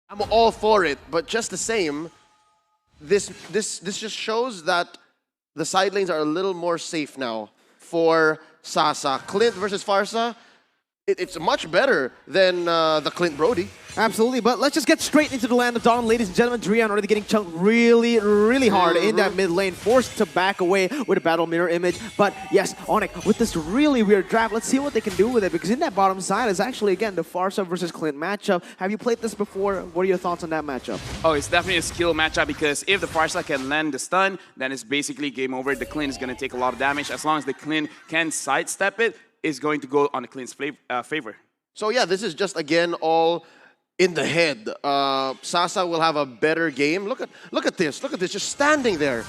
I'm all for it, but just the same, this just shows that the side lanes are a little more safe now for Sasa. Clint versus Farsa, it's much better than the Clint Brody. Absolutely, but let's just get straight into the land of Dawn. Ladies and gentlemen, Drian already getting chunked really, really hard in that mid lane, forced to back away with a battle mirror image. But yes, Onic, with this really weird draft, let's see what they can do with it, because in that bottom side is actually, again, the Farsa versus Clint matchup. Have you played this before? What are your thoughts on that matchup? Oh, it's definitely a skill matchup, because if the Farsa can land the stun, then it's basically game over. The Clint is going to take a lot of damage. As long as the Clint can sidestep it, it's going to go on the Clint's favor. So yeah, this is just, again, all in the head. Sasa will have a better game. Look at this, just standing there.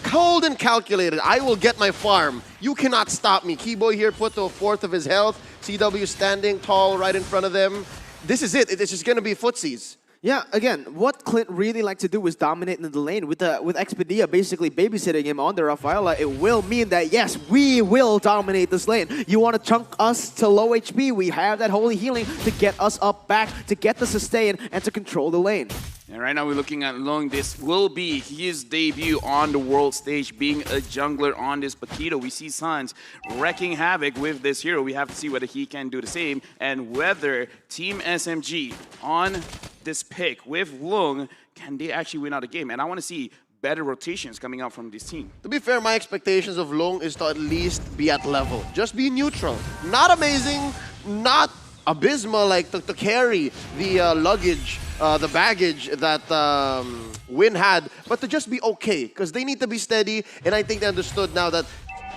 Cold and calculated. I will get my farm. You cannot stop me. Keyboy here put to a fourth of his health. CW standing tall right in front of them. This is it. It's just going to be footsies. Yeah, again, what Clint really likes to do is dominate in the lane. With Expedia basically babysitting him on the Rafaela, it will mean that, yes, we will dominate this lane. You want to chunk us to low HP, we have that holy healing to get us up back, to get the sustain, and to control the lane. And right now we're looking at Lung. This will be his debut on the world stage, being a jungler on this Paquito. We see Sans wrecking havoc with this hero. We have to see whether he can do the same, and whether Team SMG on this pick with Lung, can they actually win out a game? And I want to see better rotations coming out from this team. To be fair, my expectations of Long is to at least be at level. Just be neutral. Not amazing, not abysmal, like to carry the luggage, the baggage that Win had, but to just be okay, because they need to be steady, and I think they understood now that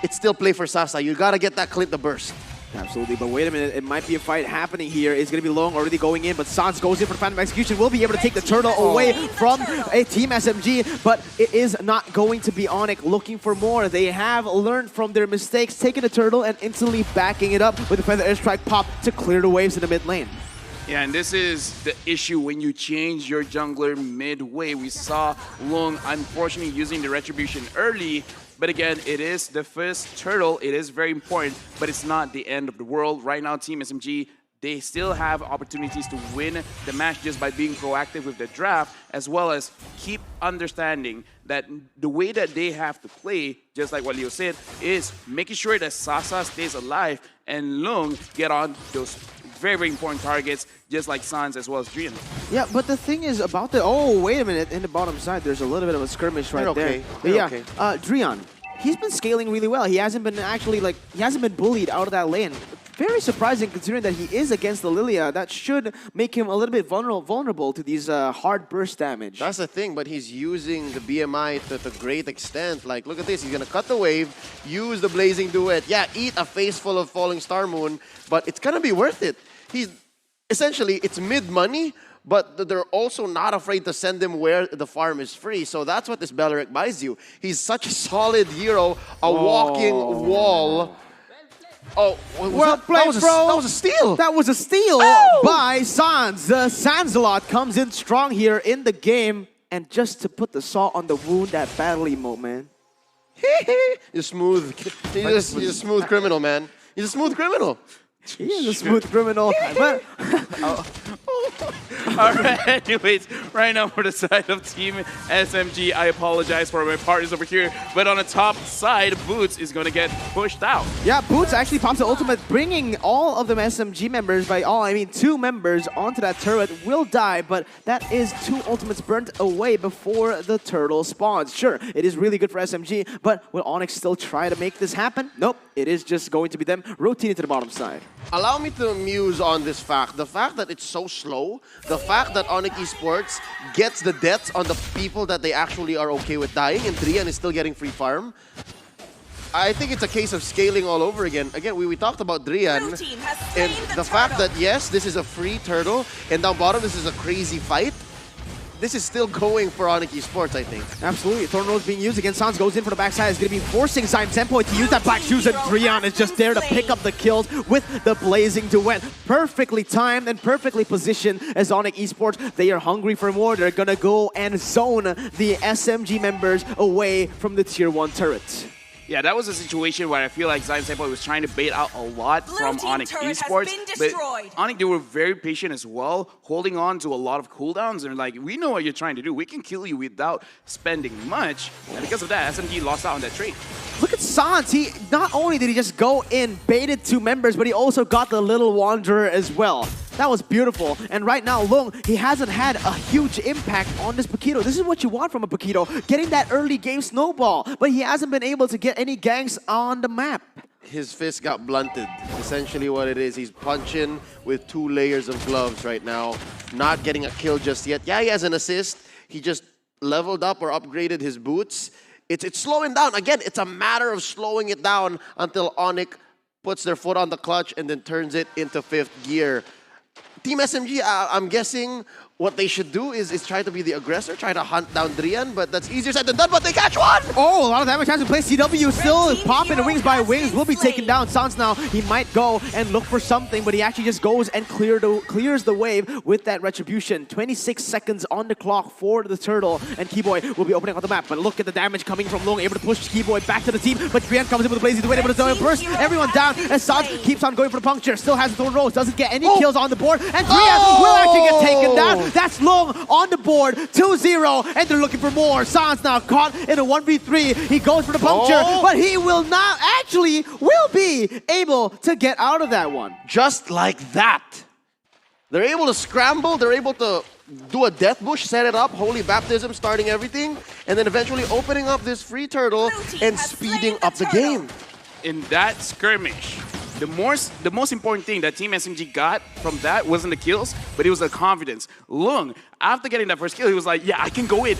it's still play for Sasa. You gotta get that Clint the burst. Absolutely, but wait a minute, it might be a fight happening here. It's going to be Long already going in, but Sans goes in for Phantom Execution. Will be able to take the turtle away from a Team SMG, but it is not going to be Onic looking for more. They have learned from their mistakes, taking the turtle and instantly backing it up with a Feather Airstrike pop to clear the waves in the mid lane. Yeah, and this is the issue when you change your jungler midway. We saw Long, unfortunately, using the Retribution early. But again, it is the first turtle. It is very important, but it's not the end of the world. Right now, Team SMG, they still have opportunities to win the match just by being proactive with the draft, as well as keep understanding that the way that they have to play, just like what Leo said, is making sure that Sasa stays alive and Lung get on those very, very important targets, just like Sans as well as Drian. Yeah, but the thing is about the... Oh, wait a minute. In the bottom side, there's a little bit of a skirmish right there. But yeah, Drian, he's been scaling really well. He hasn't been actually, like, he hasn't been bullied out of that lane. Very surprising considering that he is against the Lilia. That should make him a little bit vulnerable to these hard burst damage. That's the thing, but he's using the BMI to a great extent. Like, look at this. He's going to cut the wave, use the Blazing Duet. Yeah, eat a face full of Falling Star Moon, but it's going to be worth it. He's essentially, it's mid-money, but they're also not afraid to send him where the farm is free. So that's what this Beleric buys you. He's such a solid hero, a walking wall. Oh, well played, bro. That was a steal. That was a steal by Sans. The Sansalot comes in strong here in the game. And just to put the salt on the wound, that battle emote, man. You're smooth. He's a smooth criminal, man. He's a smooth criminal. He is a smooth criminal. But all right, anyways, right now for the side of Team SMG, I apologize for my partners over here, but on the top side, Boots is going to get pushed out. Yeah, Boots actually pops the ultimate, bringing all of them SMG members, by all I mean 2 members, onto that turret. Will die, but that is 2 ultimates burnt away before the turtle spawns. Sure, it is really good for SMG, but will Onyx still try to make this happen? Nope, it is just going to be them rotating to the bottom side. Allow me to muse on this fact. The fact that it's so slow, the fact that Onic eSports gets the deaths on the people that they actually are okay with dying, and Drian is still getting free farm. I think it's a case of scaling all over again. Again, we talked about Drian, and the fact that, yes, this is a free turtle, and down bottom, this is a crazy fight. This is still going for Onic eSports, I think. Absolutely. Thorn Rose being used against Sans, goes in for the backside. Is going to be forcing Sign Tempo to use that Black Shoes, and Drian is just there to pick up the kills with the Blazing Duet. Perfectly timed and perfectly positioned as Onic eSports. They are hungry for more. They're going to go and zone the SMG members away from the Tier 1 turret. Yeah, that was a situation where I feel like Zion Senpai was trying to bait out a lot from Onic eSports. But Onic, they were very patient as well, holding on to a lot of cooldowns. And like, we know what you're trying to do. We can kill you without spending much. And because of that, SMG lost out on that trade. Look at Sans. He not only did he just go in, baited 2 members, but he also got the little Wanderer as well. That was beautiful. And right now, Lung, he hasn't had a huge impact on this Paquito. This is what you want from a Paquito, getting that early game snowball. But he hasn't been able to get any ganks on the map. His fist got blunted. Essentially what it is, he's punching with 2 layers of gloves right now. Not getting a kill just yet. Yeah, he has an assist. He just leveled up or upgraded his boots. It's slowing down. Again, it's a matter of slowing it down until Onic puts their foot on the clutch and then turns it into 5th gear. Team SMG, I'm guessing what they should do is try to be the aggressor, try to hunt down Drian, but that's easier said than done, but they catch one! Oh, a lot of damage has been placed. CW still popping wings by wings, will be taken down. Sans now, he might go and look for something, but he actually just goes and clears the wave with that retribution. 26 seconds on the clock for the turtle, and Keyboy will be opening up the map. But look at the damage coming from Long, able to push Keyboy back to the team, but Drian comes in with a blaze, able to burst everyone down, and Sans keeps on going for the puncture, still has the Thorn Rose, doesn't get any kills on the board, and Drian will actually get taken down. That's Long on the board, 2-0, and they're looking for more. Sans now caught in a 1v3. He goes for the puncture, but he will not actually be able to get out of that one. Just like that. They're able to scramble, they're able to do a death bush, set it up, holy baptism, starting everything, and then eventually opening up this free turtle and speeding up the game. In that skirmish, the most important thing that Team SMG got from that wasn't the kills, but it was the confidence. Lung, after getting that first kill, he was like, yeah, I can go in.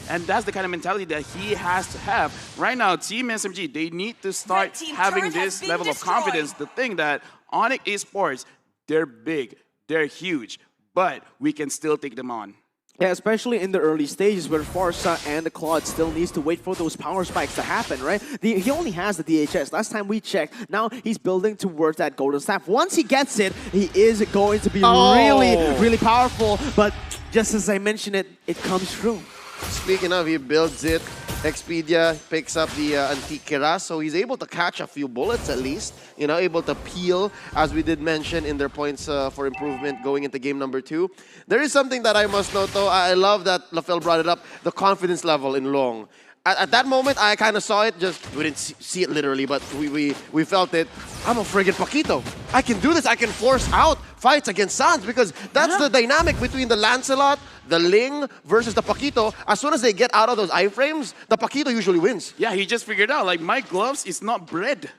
And that's the kind of mentality that he has to have. Right now, Team SMG, they need to start having this level of confidence. The thing that Onic eSports, they're big, they're huge, but we can still take them on. Yeah, especially in the early stages where Farsa and the Claude still needs to wait for those power spikes to happen, right? He only has the DHS. Last time we checked, now he's building towards that golden staff. Once he gets it, he is going to be really powerful. But just as I mentioned it, it comes true. Speaking of, he builds it. Expedia picks up the Antique Kira, so he's able to catch a few bullets at least. You know, able to peel, as we did mention in their points for improvement going into game number 2. There is something that I must note though. I love that Lafel brought it up, the confidence level in Long. At that moment, I kind of saw it, we didn't see it literally, but we felt it. I'm a friggin' Paquito. I can do this. I can force out fights against Sans because that's the dynamic between the Lancelot, the Ling versus the Paquito. As soon as they get out of those iframes, the Paquito usually wins. Yeah, he just figured out, like, my gloves is not bread.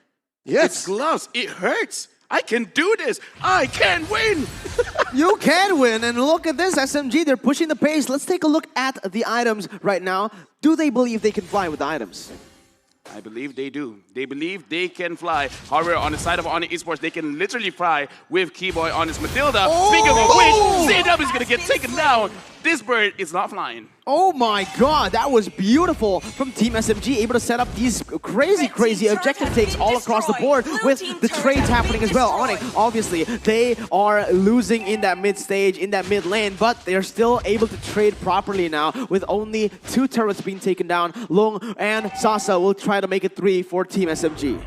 Yes. It's gloves. It hurts. I can do this. I can win. You can win. And look at this, SMG. They're pushing the pace. Let's take a look at the items right now. Do they believe they can fly with the items? I believe they do. They believe they can fly. However, on the side of Onic eSports, they can literally fly with Keyboy on his Matilda. Speaking of which, CW is going to get taken down. This bird is not flying. Oh my god, that was beautiful from Team SMG, able to set up these crazy objective takes all across the board with the trades happening as well. Onic, obviously, they are losing in that mid stage, in that mid lane, but they're still able to trade properly now with only 2 turrets being taken down. Lung and Sasa will try to make it 3 for Team SMG.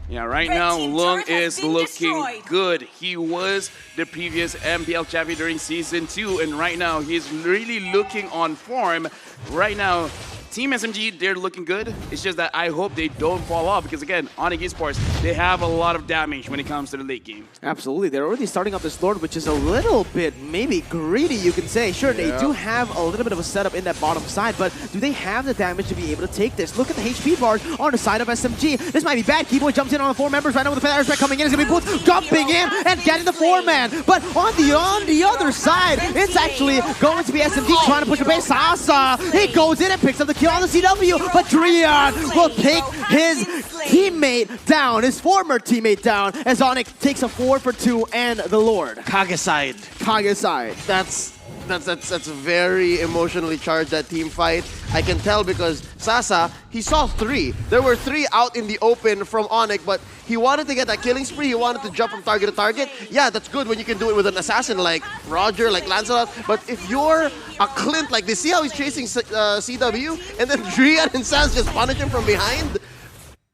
Yeah, right now, Lung is looking good. He was the previous MPL champion during Season 2, and right now, he's really looking on form. Right now, Team SMG, they're looking good. It's just that I hope they don't fall off because, again, Onic eSports, they have a lot of damage when it comes to the late game. Absolutely. They're already starting up this Lord, which is a little bit maybe greedy, you can say. Sure, they do have a little bit of a setup in that bottom side, but do they have the damage to be able to take this? Look at the HP bars on the side of SMG. This might be bad. Keyboy jumps in on the 4 members right now with the Feather Respect coming in. It's going to be both jumping in and getting the 4-man. But on the other side, it's actually going to be SMG trying to push the base. Sasa, he goes in and picks up the kill on the CW. But Drian will take his teammate down, his former teammate down, as Onic takes a 4 for 2 and the Lord. Kage side. That's very emotionally charged, that team fight. I can tell because Sasa, he saw 3. There were 3 out in the open from Onic, but he wanted to get that killing spree. He wanted to jump from target to target. Yeah, that's good when you can do it with an assassin like Roger, like Lancelot. But if you're a Clint like this, see how he's chasing CW? And then Drian and Sans just punish him from behind?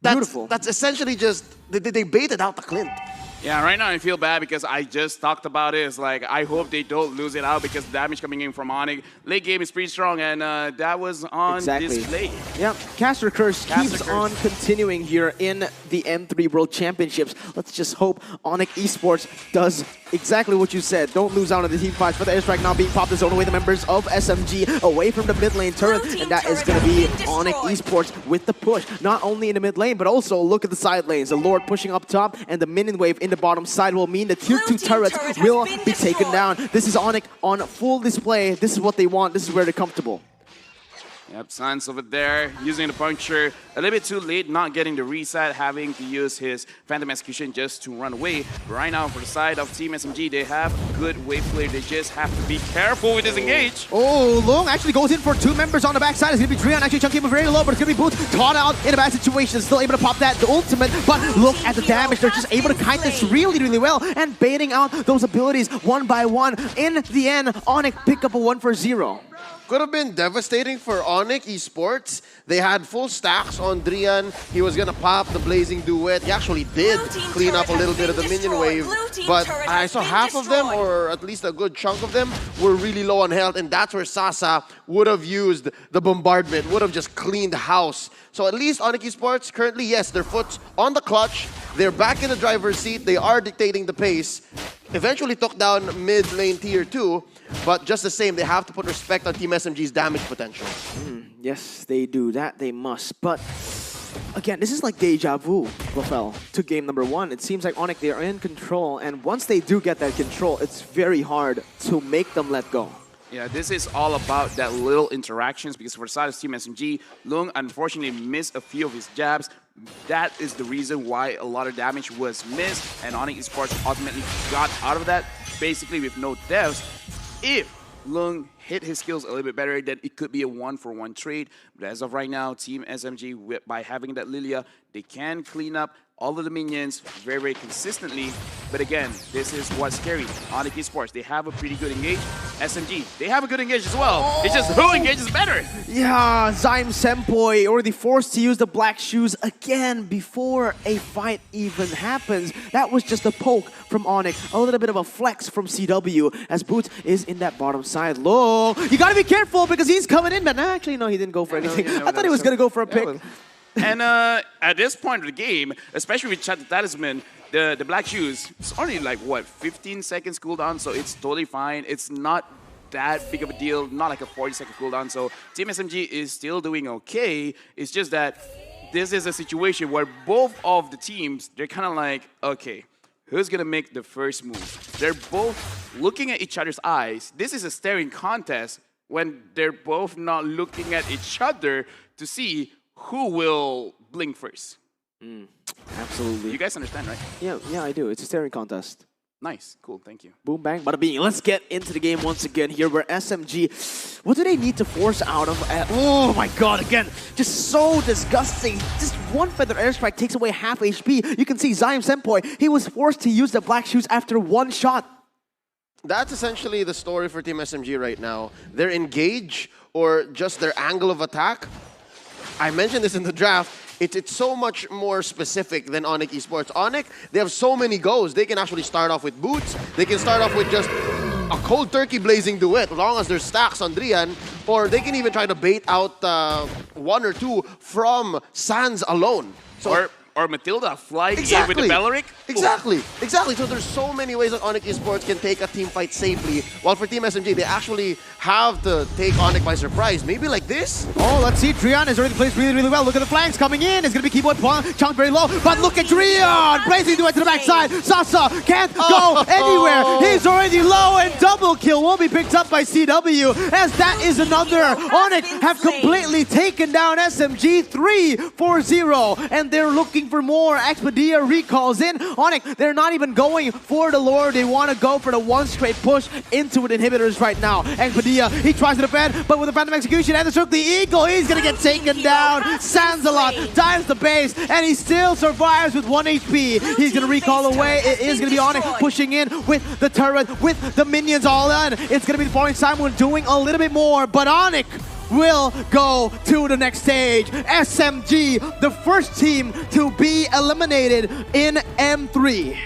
Beautiful. That's essentially just, they baited out the Clint. Yeah, right now I feel bad because I just talked about it. It's like, I hope they don't lose it out because damage coming in from Onic. Late game is pretty strong, and that was on display. Yep, Caster Curse keeps Curse on continuing here in the M3 World Championships. Let's just hope Onic eSports does exactly what you said. Don't lose out on the team fights, for the airstrike now being popped the zone away the members of SMG away from the mid lane turret, and that is going to be Onic eSports with the push. Not only in the mid lane, but also look at the side lanes. The Lord pushing up top, and the minion wave in the bottom side will mean the tier 2 turrets will be taken down. This is Onic on full display. This is what they want. This is where they're comfortable. Yep, Sans over there using the puncture a little bit too late, not getting the reset, having to use his Phantom Execution just to run away. But right now, for the side of Team SMG, they have good wave play. They just have to be careful with this engage. Oh, Long actually goes in for 2 members on the backside. It's going to be Drian actually chunking him very low, but it's going to be Boots taught out in a bad situation. Still able to pop that, the ultimate, but look at the damage. They're just able to kite this really, really well and baiting out those abilities one by one. In the end, Onic pick up a 1-for-0. Could have been devastating for Onic eSports. They had full stacks on Drian. He was gonna pop the Blazing Duet. He actually did clean up a little bit of the minion wave, but I saw half of them, or at least a good chunk of them, were really low on health, and that's where Sasa would have used the bombardment, would have just cleaned the house. So at least Onic eSports currently, yes, their foot's on the clutch. They're back in the driver's seat. They are dictating the pace. Eventually took down mid lane tier 2, but just the same, they have to put respect on Team SMG's damage potential. Yes, they do. That they must. But again, this is like deja vu, Rafael, to game number 1. It seems like Onic, they are in control, and once they do get that control, it's very hard to make them let go. Yeah, this is all about that little interactions because for the side of Team SMG, Lung unfortunately missed a few of his jabs. That is the reason why a lot of damage was missed, and Onic eSports ultimately got out of that, basically with no deaths. If Lung hit his skills a little bit better, then it could be a 1-for-1 trade. But as of right now, Team SMG, by having that Lilia, they can clean up all of the minions very, very consistently. But again, this is what's scary. Onic eSports, they have a pretty good engage. SMG, they have a good engage as well. It's just who engages better. Yeah, Zyme Sempoi already forced to use the black shoes again before a fight even happens. That was just a poke from Onic. A little bit of a flex from CW as Boots is in that bottom side. Low. You gotta be careful because he's coming in, but actually, no, he didn't go for anything. I thought he was gonna go for a pick. And at this point of the game, especially with Chat the Talisman, the black shoes, it's only like, what, 15 seconds cooldown, so it's totally fine. It's not that big of a deal, not like a 40-second cooldown, so Team SMG is still doing okay. It's just that this is a situation where both of the teams, they're kind of like, okay, who's gonna make the first move? They're both looking at each other's eyes. This is a staring contest when they're both not looking at each other to see who will blink first. Absolutely. You guys understand, right? Yeah, I do. It's a staring contest. Nice. Cool. Thank you. Boom, bang, bada bing. Let's get into the game once again here where SMG, what do they need to force out of? Oh my god, again, just so disgusting. Just one feather airstrike takes away half HP. You can see Zyme Sempoi, he was forced to use the black shoes after 1 shot. That's essentially the story for Team SMG right now. Their engage or just their angle of attack. I mentioned this in the draft. It's so much more specific than Onic eSports. Onic, they have so many goes. They can actually start off with Boots. They can start off with just a cold turkey Blazing Duet, as long as there's stacks on Drian. Or they can even try to bait out 1 or 2 from Sans alone. So, or Matilda flying in with the Beleric. Exactly. So there's so many ways that Onic eSports can take a team fight safely. While for Team SMG, they actually have to take Onic by surprise. Maybe like this. Oh, let's see. Drian is already placed really, really well. Look at the flanks coming in. It's going to be Keyboard chunked very low. But look at Drian. Blazing Duet to the backside. Sasa can't go anywhere. He's already low, and double kill will be picked up by CW. As that is another. Onic have completely taken down SMG 3-4-0. And they're looking for more. Expedia recalls in. Onic, they're not even going for the lore. They want to go for the 1 straight push into the inhibitors right now. Expedia, he tries to defend, but with the Phantom Execution and the Stroke the Eagle, he's going to get taken down. Sansalot dives the base, and he still survives with 1 HP. He's going to recall away. It is going to be Onic pushing in with the turret, with the minions all in. It's going to be the Falling Simon doing a little bit more, but Onic will go to the next stage. SMG, the first team to be eliminated in M3.